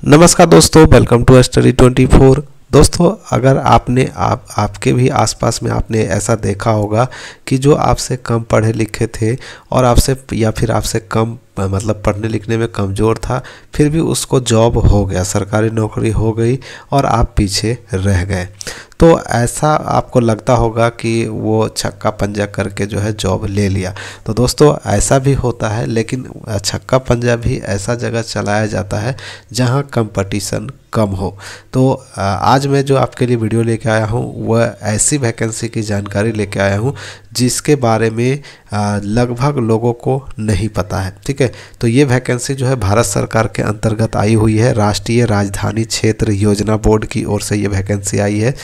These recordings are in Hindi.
नमस्कार दोस्तों, वेलकम टू स्टडी 24। दोस्तों, अगर आपके भी आसपास में आपने ऐसा देखा होगा कि जो आपसे कम पढ़े लिखे थे और आपसे या फिर आपसे कम मतलब पढ़ने लिखने में कमज़ोर था, फिर भी उसको जॉब हो गया, सरकारी नौकरी हो गई और आप पीछे रह गए। तो ऐसा आपको लगता होगा कि वो छक्का पंजा करके जो है जॉब ले लिया। तो दोस्तों, ऐसा भी होता है, लेकिन छक्का पंजा भी ऐसा जगह चलाया जाता है जहां कंपटीशन कम हो। तो आज मैं जो आपके लिए वीडियो लेके आया हूं वह ऐसी वैकेंसी की जानकारी लेके आया हूं जिसके बारे में लगभग लोगों को नहीं पता है। ठीक है, तो ये वैकेंसी जो है भारत सरकार के अंतर्गत आई हुई है। राष्ट्रीय राजधानी क्षेत्र योजना बोर्ड की ओर से ये वैकेंसी आई है।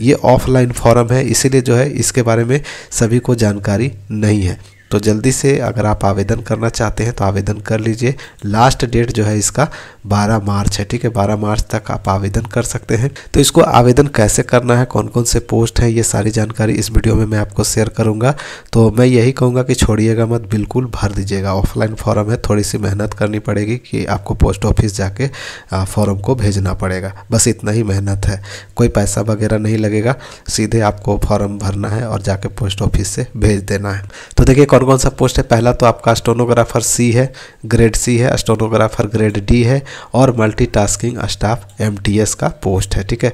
ये ऑफलाइन फॉर्म है, इसीलिए जो है इसके बारे में सभी को जानकारी नहीं है। तो जल्दी से अगर आप आवेदन करना चाहते हैं तो आवेदन कर लीजिए। लास्ट डेट जो है इसका 12 मार्च है। ठीक है, 12 मार्च तक आप आवेदन कर सकते हैं। तो इसको आवेदन कैसे करना है, कौन कौन से पोस्ट है, ये सारी जानकारी इस वीडियो में मैं आपको शेयर करूंगा। तो मैं यही कहूँगा कि छोड़िएगा मत, बिल्कुल भर दीजिएगा। ऑफलाइन फॉर्म है, थोड़ी सी मेहनत करनी पड़ेगी कि आपको पोस्ट ऑफिस जाके फॉर्म को भेजना पड़ेगा, बस इतना ही मेहनत है। कोई पैसा वगैरह नहीं लगेगा, सीधे आपको फॉर्म भरना है और जाके पोस्ट ऑफिस से भेज देना है। तो देखिए कौन सा पोस्ट है। पहला तो आपका स्टेनोग्राफर सी है, ग्रेड सी है, स्टेनोग्राफर ग्रेड डी है और मल्टीटास्किंग स्टाफ MTS का पोस्ट है। ठीक है,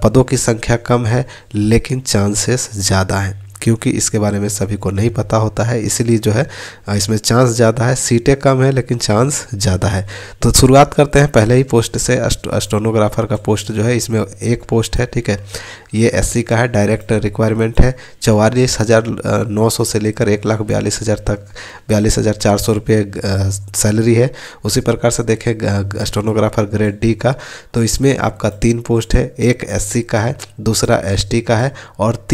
पदों की संख्या कम है लेकिन चांसेस ज़्यादा हैं, क्योंकि इसके बारे में सभी को नहीं पता होता है, इसीलिए जो है इसमें चांस ज़्यादा है। सीटें कम है लेकिन चांस ज़्यादा है। तो शुरुआत करते हैं पहले ही पोस्ट से। स्टेनोग्राफर का पोस्ट जो है इसमें एक पोस्ट है। ठीक है, ये SC का है, डायरेक्ट रिक्वायरमेंट है। 44,900 से लेकर 1,42,000 तक 42,400 रुपये सैलरी है। उसी प्रकार से देखें स्टेनोग्राफर ग्रेड डी का, तो इसमें आपका 3 पोस्ट है। एक SC का है, दूसरा ST का है और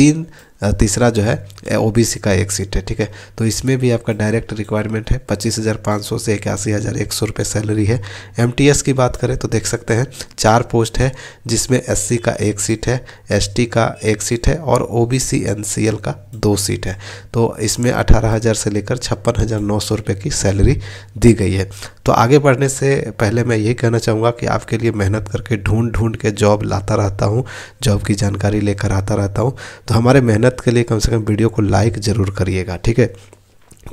तीसरा जो है OBC का एक सीट है। ठीक है, तो इसमें भी आपका डायरेक्ट रिक्वायरमेंट है। 25,500 से 81,100 रुपये सैलरी है। MTS की बात करें तो देख सकते हैं 4 पोस्ट है, जिसमें SC का एक सीट है, ST का एक सीट है और OBC NCL का 2 सीट है। तो इसमें 18,000 से लेकर 56,900 रुपये की सैलरी दी गई है। तो आगे बढ़ने से पहले मैं यही कहना चाहूँगा कि आपके लिए मेहनत करके ढूंढ के जॉब लाता रहता हूँ, जॉब की जानकारी लेकर आता रहता हूँ। तो हमारे मेहनत के लिए कम से कम वीडियो को लाइक ज़रूर करिएगा। ठीक है,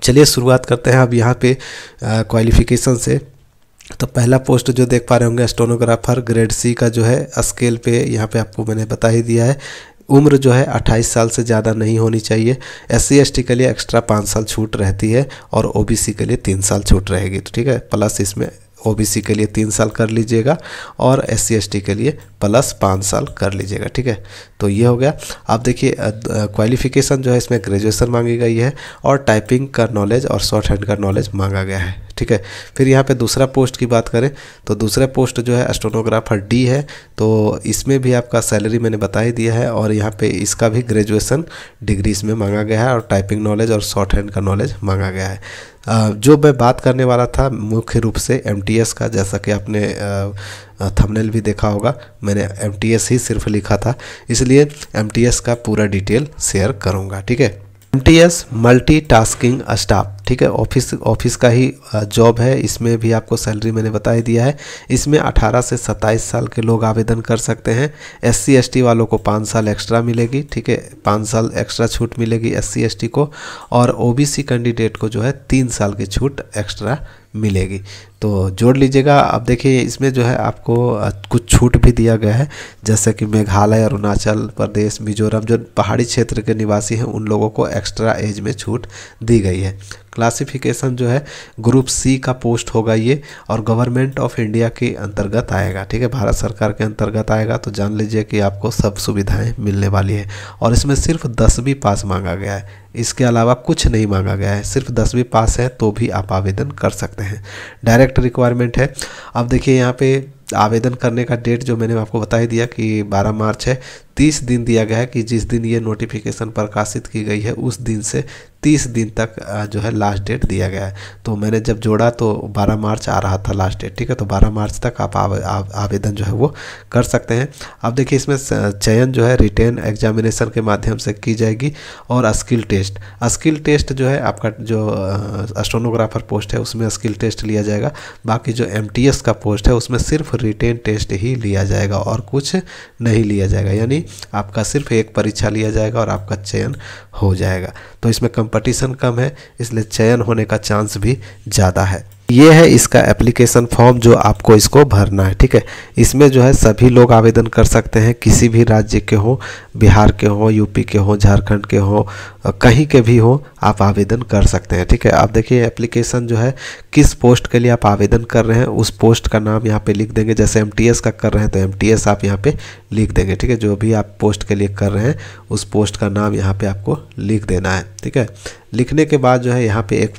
चलिए शुरुआत करते हैं अब यहाँ पे क्वालिफिकेशन से। तो पहला पोस्ट जो देख पा रहे होंगे स्टेनोग्राफर ग्रेड सी का जो है स्केल पे यहाँ पे आपको मैंने बता ही दिया है। उम्र जो है 28 साल से ज़्यादा नहीं होनी चाहिए। SC ST के लिए एक्स्ट्रा 5 साल छूट रहती है और OBC के लिए 3 साल छूट रहेगी। तो ठीक है, प्लस इसमें OBC के लिए 3 साल कर लीजिएगा और SC ST के लिए प्लस 5 साल कर लीजिएगा। ठीक है, तो ये हो गया। अब देखिए क्वालिफिकेशन जो है इसमें ग्रेजुएशन मांगी गई है और टाइपिंग का नॉलेज और शॉर्ट हैंड का नॉलेज मांगा गया है। ठीक है, फिर यहाँ पे दूसरा पोस्ट की बात करें तो दूसरा पोस्ट जो है स्टेनोग्राफर डी है। तो इसमें भी आपका सैलरी मैंने बता ही दिया है और यहाँ पे इसका भी ग्रेजुएशन डिग्री इसमें मांगा गया है और टाइपिंग नॉलेज और शॉर्ट हैंड का नॉलेज मांगा गया है। जो मैं बात करने वाला था मुख्य रूप से MTS का, जैसा कि आपने थंबनेल भी देखा होगा, मैंने MTS ही सिर्फ लिखा था, इसलिए MTS का पूरा डिटेल शेयर करूँगा। ठीक है, MTS मल्टीटास्किंग स्टाफ। ठीक है, ऑफिस का ही जॉब है। इसमें भी आपको सैलरी मैंने बता ही दिया है। इसमें 18 से 27 साल के लोग आवेदन कर सकते हैं। SC ST वालों को 5 साल एक्स्ट्रा मिलेगी। ठीक है, 5 साल एक्स्ट्रा छूट मिलेगी SC ST को और OBC कैंडिडेट को जो है 3 साल की छूट एक्स्ट्रा मिलेगी। तो जोड़ लीजिएगा। अब देखिए इसमें जो है आपको कुछ छूट भी दिया गया है, जैसे कि मेघालय, अरुणाचल प्रदेश, मिजोरम, जो पहाड़ी क्षेत्र के निवासी हैं उन लोगों को एक्स्ट्रा एज में छूट दी गई है। क्लासिफिकेशन जो है ग्रुप C का पोस्ट होगा ये और गवर्नमेंट ऑफ इंडिया के अंतर्गत आएगा। ठीक है, भारत सरकार के अंतर्गत आएगा। तो जान लीजिए कि आपको सब सुविधाएं मिलने वाली है और इसमें सिर्फ 10वीं पास मांगा गया है, इसके अलावा कुछ नहीं मांगा गया है। सिर्फ 10वीं पास है तो भी आप आवेदन कर सकते हैं। डायरेक्ट रिक्वायरमेंट है। अब देखिए यहाँ पे आवेदन करने का डेट जो मैंने आपको बता ही दिया कि 12 मार्च है। 30 दिन दिया गया है कि जिस दिन ये नोटिफिकेशन प्रकाशित की गई है उस दिन से 30 दिन तक जो है लास्ट डेट दिया गया है। तो मैंने जब जोड़ा तो 12 मार्च आ रहा था लास्ट डेट, ठीक है। तो 12 मार्च तक आप आवेदन जो है वो कर सकते हैं। अब देखिए इसमें चयन जो है रिटेन एग्जामिनेशन के माध्यम से की जाएगी और स्किल टेस्ट जो है आपका जो स्टेनोग्राफर पोस्ट है उसमें स्किल टेस्ट लिया जाएगा। बाकी जो एमटीएस का पोस्ट है उसमें सिर्फ रिटेन टेस्ट ही लिया जाएगा और कुछ नहीं लिया जाएगा, यानी आपका सिर्फ एक परीक्षा लिया जाएगा और आपका चयन हो जाएगा। तो इसमें कंपटीशन कम है, इसलिए चयन होने का चांस भी ज़्यादा है। ये है इसका एप्लीकेशन फॉर्म जो आपको इसको भरना है, ठीक है। इसमें जो है सभी लोग आवेदन कर सकते हैं, किसी भी राज्य के हो, बिहार के हो, यूपी के हो, झारखंड के हो, कहीं के भी हो, आप आवेदन कर सकते हैं, ठीक है। आप देखिए एप्लीकेशन जो है किस पोस्ट के लिए आप आवेदन कर रहे हैं उस पोस्ट का नाम यहाँ पे लिख देंगे। जैसे एमटीएस का कर रहे हैं तो एमटीएस आप यहाँ पे लिख देंगे, ठीक है। जो भी आप पोस्ट के लिए कर रहे हैं उस पोस्ट का नाम यहाँ पे आपको लिख देना है, ठीक है। लिखने के बाद जो है यहाँ पे एक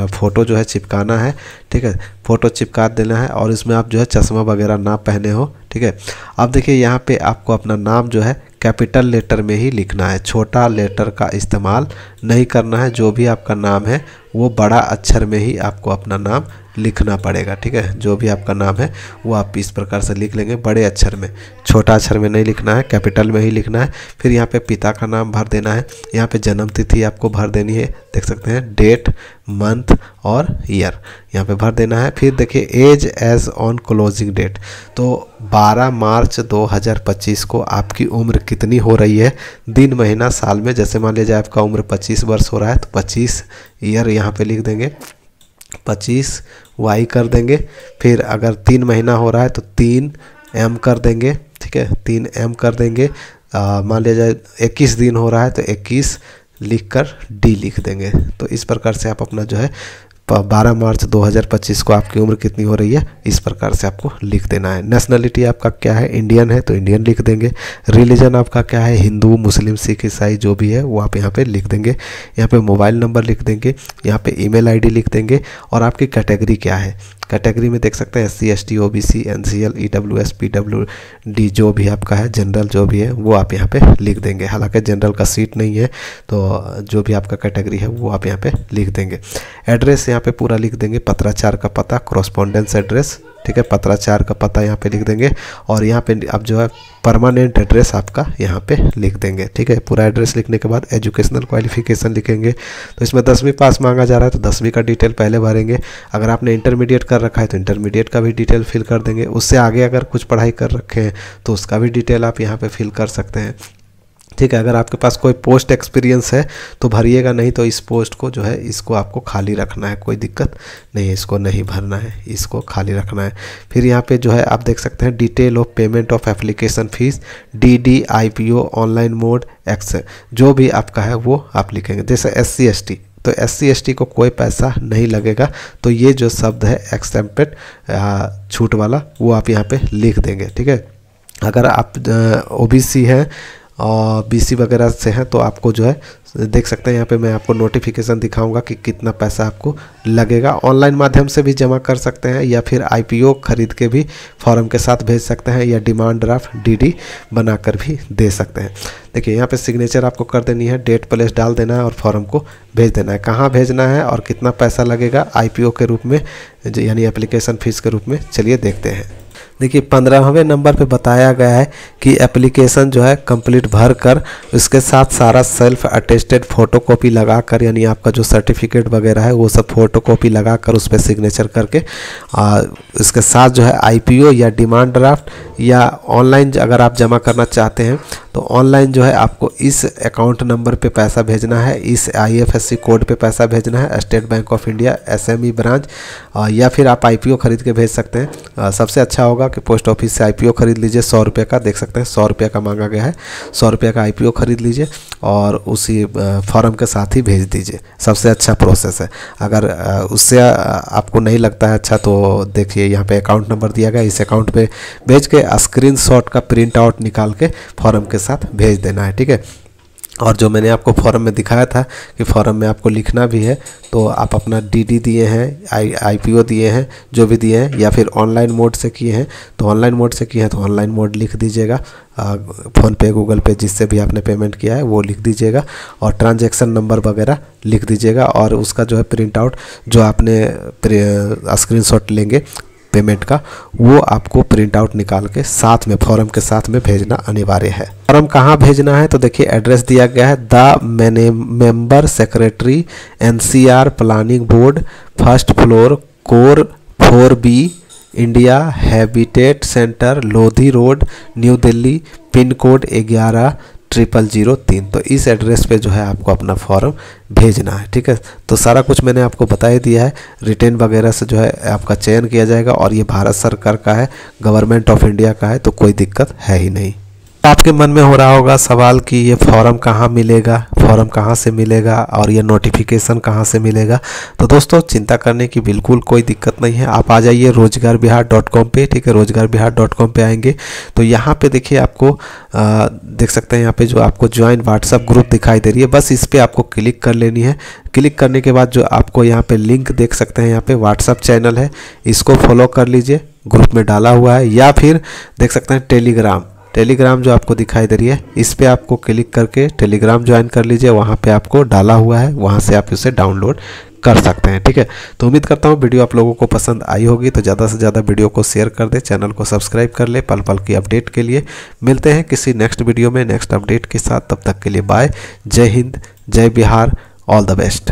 फ़ोटो जो है चिपकाना है, ठीक है। फ़ोटो चिपका देना है और इसमें आप जो है चश्मा वगैरह ना पहने हो, ठीक है। अब देखिए यहाँ पे आपको अपना नाम जो है कैपिटल लेटर में ही लिखना है, छोटा लेटर का इस्तेमाल नहीं करना है। जो भी आपका नाम है वो बड़ा अक्षर में ही आपको अपना नाम लिखना पड़ेगा, ठीक है। जो भी आपका नाम है वो आप इस प्रकार से लिख लेंगे, बड़े अक्षर में, छोटा अक्षर में नहीं लिखना है, कैपिटल में ही लिखना है। फिर यहाँ पे पिता का नाम भर देना है, यहाँ पे जन्म तिथि आपको भर देनी है, देख सकते हैं डेट, मंथ और ईयर यहाँ पे भर देना है। फिर देखिए age as on closing date, तो 12 मार्च 2025 को आपकी उम्र कितनी हो रही है, दिन महीना साल में। जैसे मान लीजिए आपका उम्र 25 वर्ष हो रहा है तो 25 ईयर यहाँ पे लिख देंगे, 25 वाई कर देंगे। फिर अगर 3 महीना हो रहा है तो 3 एम कर देंगे, ठीक है, 3 एम कर देंगे। मान लिया जाए 21 दिन हो रहा है तो 21 लिख कर डी लिख देंगे। तो इस प्रकार से आप अपना जो है 12 मार्च 2025 को आपकी उम्र कितनी हो रही है इस प्रकार से आपको लिख देना है। नेशनलिटी आपका क्या है, इंडियन है तो इंडियन लिख देंगे। रिलीजन आपका क्या है, हिंदू, मुस्लिम, सिख, ईसाई जो भी है वो आप यहाँ पे लिख देंगे। यहाँ पे मोबाइल नंबर लिख देंगे, यहाँ पे ईमेल आईडी लिख देंगे और आपकी कैटेगरी क्या है। कैटेगरी में देख सकते हैं SC ST OBC NCL EWS PWD जो भी आपका है, जनरल जो भी है वो आप यहाँ पे लिख देंगे। हालांकि जनरल का सीट नहीं है तो जो भी आपका कैटेगरी है वो आप यहाँ पे लिख देंगे। एड्रेस यहाँ पे पूरा लिख देंगे, पत्राचार का पता, कॉरस्पॉन्डेंस एड्रेस, ठीक है, पत्राचार का पता यहाँ पे लिख देंगे। और यहाँ पे अब जो है परमानेंट एड्रेस आपका यहाँ पे लिख देंगे, ठीक है। पूरा एड्रेस लिखने के बाद एजुकेशनल क्वालिफिकेशन लिखेंगे। तो इसमें 10वीं पास मांगा जा रहा है तो 10वीं का डिटेल पहले भरेंगे। अगर आपने इंटरमीडिएट कर रखा है तो इंटरमीडिएट का भी डिटेल फिल कर देंगे। उससे आगे अगर कुछ पढ़ाई कर रखे हैं तो उसका भी डिटेल आप यहाँ पे फिल कर सकते हैं, ठीक है। अगर आपके पास कोई पोस्ट एक्सपीरियंस है तो भरिएगा, नहीं तो इस पोस्ट को जो है इसको आपको खाली रखना है, कोई दिक्कत नहीं है, इसको नहीं भरना है, इसको खाली रखना है। फिर यहाँ पे जो है आप देख सकते हैं detail of payment of application fees, DD IPO online mode x, जो भी आपका है वो आप लिखेंगे। जैसे SC ST तो SC ST को कोई पैसा नहीं लगेगा, तो ये जो शब्द है एक्सेप्टेड छूट वाला वो आप यहाँ पे लिख देंगे, ठीक है। अगर आप OBC हैं और BC वगैरह से हैं तो आपको जो है देख सकते हैं यहाँ पे मैं आपको नोटिफिकेशन दिखाऊंगा कि कितना पैसा आपको लगेगा। ऑनलाइन माध्यम से भी जमा कर सकते हैं या फिर IPO खरीद के भी फॉर्म के साथ भेज सकते हैं या डिमांड ड्राफ्ट DD बनाकर भी दे सकते हैं। देखिए यहाँ पे सिग्नेचर आपको कर देनी है, डेट प्लेस डाल देना है और फॉर्म को भेज देना है। कहाँ भेजना है और कितना पैसा लगेगा IPO के रूप में यानी एप्लीकेशन फ़ीस के रूप में, चलिए देखते हैं। देखिए 15वें नंबर पे बताया गया है कि एप्लीकेशन जो है कंप्लीट भर कर उसके साथ सारा सेल्फ अटेस्टेड फ़ोटोकॉपी लगा कर, यानी आपका जो सर्टिफिकेट वगैरह है वो सब फ़ोटोकॉपी लगा कर उस पर सिग्नेचर करके इसके साथ जो है IPO या डिमांड ड्राफ्ट या ऑनलाइन अगर आप जमा करना चाहते हैं तो ऑनलाइन जो है आपको इस अकाउंट नंबर पे पैसा भेजना है, इस IFSC कोड पे पैसा भेजना है, state bank of India SME branch, या फिर आप IPO खरीद के भेज सकते हैं। सबसे अच्छा होगा कि पोस्ट ऑफिस से IPO खरीद लीजिए, 100 रुपये का, देख सकते हैं 100 रुपये का मांगा गया है, 100 रुपये का IPO खरीद लीजिए और उसी फॉर्म के साथ ही भेज दीजिए, सबसे अच्छा प्रोसेस है। अगर उससे आपको नहीं लगता है अच्छा तो देखिए यहाँ पे अकाउंट नंबर दिया गया, इस अकाउंट पे भेज के स्क्रीनशॉट का प्रिंट आउट निकाल के फॉर्म के साथ भेज देना है, ठीक है। और जो मैंने आपको फॉर्म में दिखाया था कि फॉर्म में आपको लिखना भी है, तो आप अपना डीडी दिए हैं, आईपीओ दिए हैं, जो भी दिए हैं, या फिर ऑनलाइन मोड से किए हैं तो ऑनलाइन मोड से किए हैं तो ऑनलाइन मोड लिख दीजिएगा। फ़ोन पे, गूगल पे, जिससे भी आपने पेमेंट किया है वो लिख दीजिएगा और ट्रांजैक्शन नंबर वगैरह लिख दीजिएगा। और उसका जो है प्रिंट आउट जो आपने स्क्रीनशॉट लेंगे पेमेंट का, वो आपको प्रिंट आउट निकाल के साथ में फॉर्म के साथ में भेजना अनिवार्य है। फॉर्म कहाँ भेजना है तो देखिए एड्रेस दिया गया है, the member secretary NCR planning board, first floor, core 4B, India, habitat centre, Lodhi road, new Delhi, pin code 110003। तो इस एड्रेस पे जो है आपको अपना फॉर्म भेजना है। ठीक है, तो सारा कुछ मैंने आपको बता ही दिया है। रिटेन वगैरह से जो है आपका चयन किया जाएगा और ये भारत सरकार का है, गवर्नमेंट ऑफ इंडिया का है, तो कोई दिक्कत है ही नहीं। आपके मन में हो रहा होगा सवाल कि ये फॉर्म कहाँ मिलेगा, फॉर्म कहाँ से मिलेगा और ये नोटिफिकेशन कहाँ से मिलेगा। तो दोस्तों चिंता करने की बिल्कुल कोई दिक्कत नहीं है। आप आ जाइए रोजगारबिहार.com पे। ठीक है, रोजगारबिहार.com पे आएंगे तो यहाँ पे देखिए आपको देख सकते हैं यहाँ पे जो आपको ज्वाइन व्हाट्सएप ग्रुप दिखाई दे रही है, बस इस पर आपको क्लिक कर लेनी है। क्लिक करने के बाद जो आपको यहाँ पे लिंक देख सकते हैं, यहाँ पे व्हाट्सएप चैनल है, इसको फॉलो कर लीजिए, ग्रुप में डाला हुआ है। या फिर देख सकते हैं टेलीग्राम जो आपको दिखाई दे रही है, इस पे आपको क्लिक करके टेलीग्राम ज्वाइन कर लीजिए। वहाँ पे आपको डाला हुआ है, वहाँ से आप इसे डाउनलोड कर सकते हैं। ठीक है, तो उम्मीद करता हूँ वीडियो आप लोगों को पसंद आई होगी। तो ज़्यादा से ज़्यादा वीडियो को शेयर कर दे, चैनल को सब्सक्राइब कर ले पल पल की अपडेट के लिए। मिलते हैं किसी नेक्स्ट वीडियो में नेक्स्ट अपडेट के साथ, तब तक के लिए बाय। जय हिंद, जय बिहार, ऑल द बेस्ट।